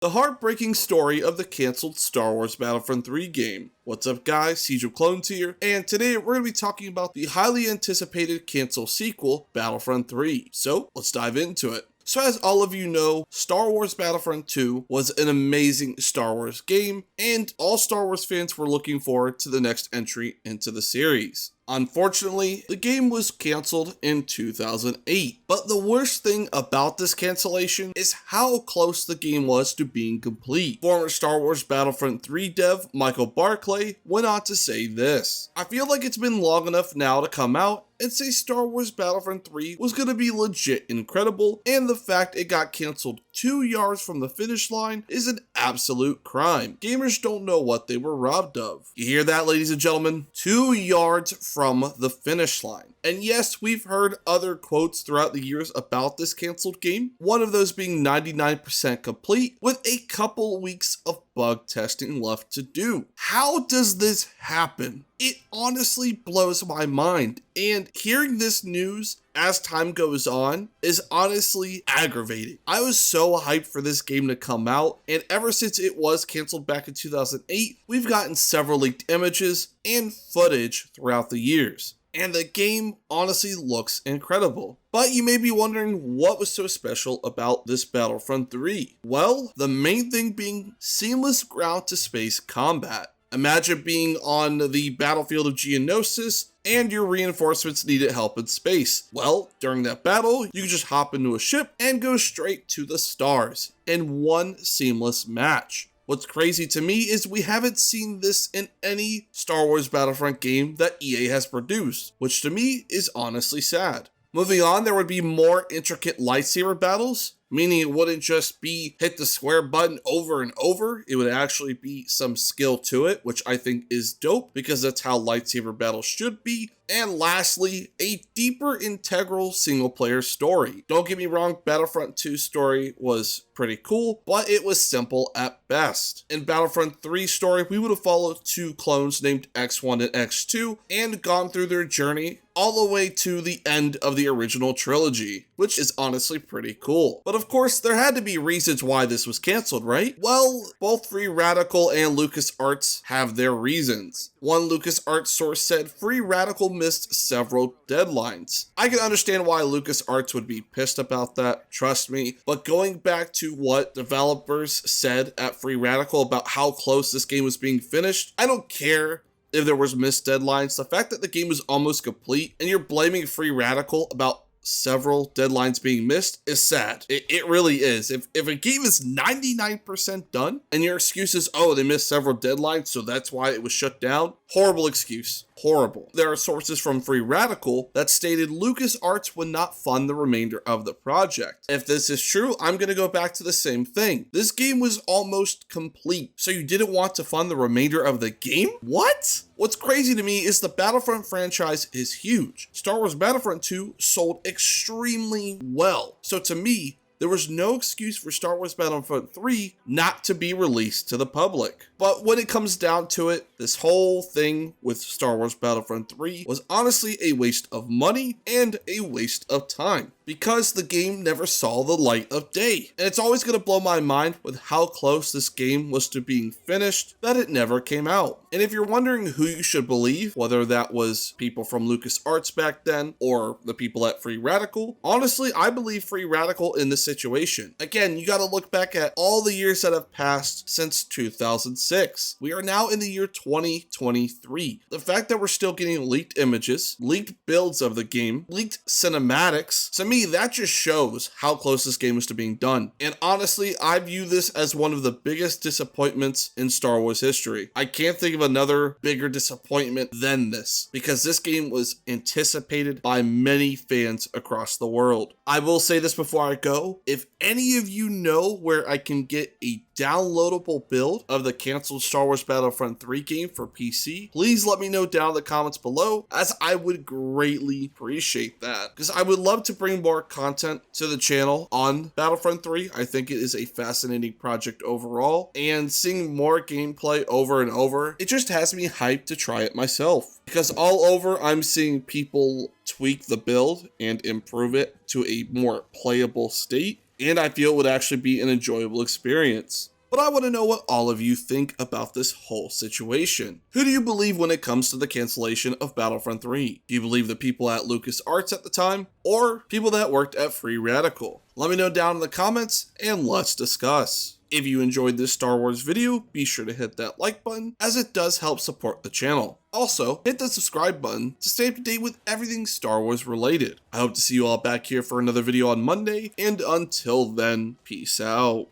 The heartbreaking story of the cancelled Star Wars Battlefront 3 game. What's up guys, Siege of Clones here, and today we're going to be talking about the highly anticipated cancelled sequel, Battlefront 3. So, let's dive into it. So as all of you know, Star Wars Battlefront 2 was an amazing Star Wars game, and all Star Wars fans were looking forward to the next entry into the series. Unfortunately, the game was cancelled in 2008, but the worst thing about this cancellation is how close the game was to being complete. Former Star Wars Battlefront 3 dev Michael Barclay went on to say this: "I feel like it's been long enough now to come out and say Star Wars Battlefront 3 was gonna be legit incredible, and the fact it got cancelled 2 yards from the finish line is an absolute crime. Gamers don't know what they were robbed of." You hear that, ladies and gentlemen? 2 yards from the finish line. And yes, we've heard other quotes throughout the years about this cancelled game, one of those being 99% complete with a couple weeks of bug testing left to do. How does this happen? It honestly blows my mind, and hearing this news as time goes on is honestly aggravating. I was so hyped for this game to come out, and ever since it was cancelled back in 2008, we've gotten several leaked images and footage throughout the years. And the game honestly looks incredible. But you may be wondering what was so special about this Battlefront 3. Well, the main thing being seamless ground-to-space combat. Imagine being on the battlefield of Geonosis and your reinforcements needed help in space. Well, during that battle, you can just hop into a ship and go straight to the stars in one seamless match. What's crazy to me is we haven't seen this in any Star Wars Battlefront game that EA has produced, which to me is honestly sad. Moving on, there would be more intricate lightsaber battles, meaning it wouldn't just be hit the square button over and over, it would actually be some skill to it, which I think is dope because that's how lightsaber battles should be. And lastly, a deeper integral single player story. Don't get me wrong, Battlefront 2's story was pretty cool, but it was simple at best. In Battlefront 3's story, we would have followed two clones named X1 and X2 and gone through their journey all the way to the end of the original trilogy, which is honestly pretty cool. But of course, there had to be reasons why this was cancelled, right? Well, both Free Radical and LucasArts have their reasons. One LucasArts source said Free Radical missed several deadlines. I can understand why LucasArts would be pissed about that, trust me, but going back to what developers said at Free Radical about how close this game was being finished, I don't care if there was missed deadlines. The fact that the game was almost complete and you're blaming Free Radical about several deadlines being missed is sad. It really is. If a game is 99% done and your excuse is, oh, they missed several deadlines, so that's why it was shut down, horrible excuse. Horrible. There are sources from Free Radical that stated LucasArts would not fund the remainder of the project. If this is true, I'm going to go back to the same thing. This game was almost complete, so you didn't want to fund the remainder of the game? What? What's crazy to me is the Battlefront franchise is huge. Star Wars Battlefront 2 sold extremely well. So to me, there was no excuse for Star Wars Battlefront 3 not to be released to the public. But when it comes down to it, this whole thing with Star Wars Battlefront 3 was honestly a waste of money and a waste of time, because the game never saw the light of day. And it's always going to blow my mind with how close this game was to being finished that it never came out. And if you're wondering who you should believe, whether that was people from LucasArts back then or the people at Free Radical, honestly, I believe Free Radical in this situation. Again, you got to look back at all the years that have passed since 2006. We are now in the year 2023. The fact that we're still getting leaked images, leaked builds of the game, leaked cinematics, to me, that just shows how close this game is to being done. And honestly, I view this as one of the biggest disappointments in Star Wars history. I can't think of another bigger disappointment than this, because this game was anticipated by many fans across the world. I will say this before I go: if any of you know where I can get a downloadable build of the canceled Star Wars Battlefront 3 game for PC, please let me know down in the comments below, as I would greatly appreciate that, because I would love to bring more content to the channel on Battlefront 3. I think it is a fascinating project overall, and seeing more gameplay over and over, it just has me hyped to try it myself, because all over I'm seeing people tweak the build and improve it to a more playable state. and I feel it would actually be an enjoyable experience. But I want to know what all of you think about this whole situation. Who do you believe when it comes to the cancellation of Battlefront 3? Do you believe the people at LucasArts at the time, or people that worked at Free Radical? Let me know down in the comments, and let's discuss. If you enjoyed this Star Wars video, be sure to hit that like button, as it does help support the channel. Also, hit the subscribe button to stay up to date with everything Star Wars related. I hope to see you all back here for another video on Monday, and until then, peace out.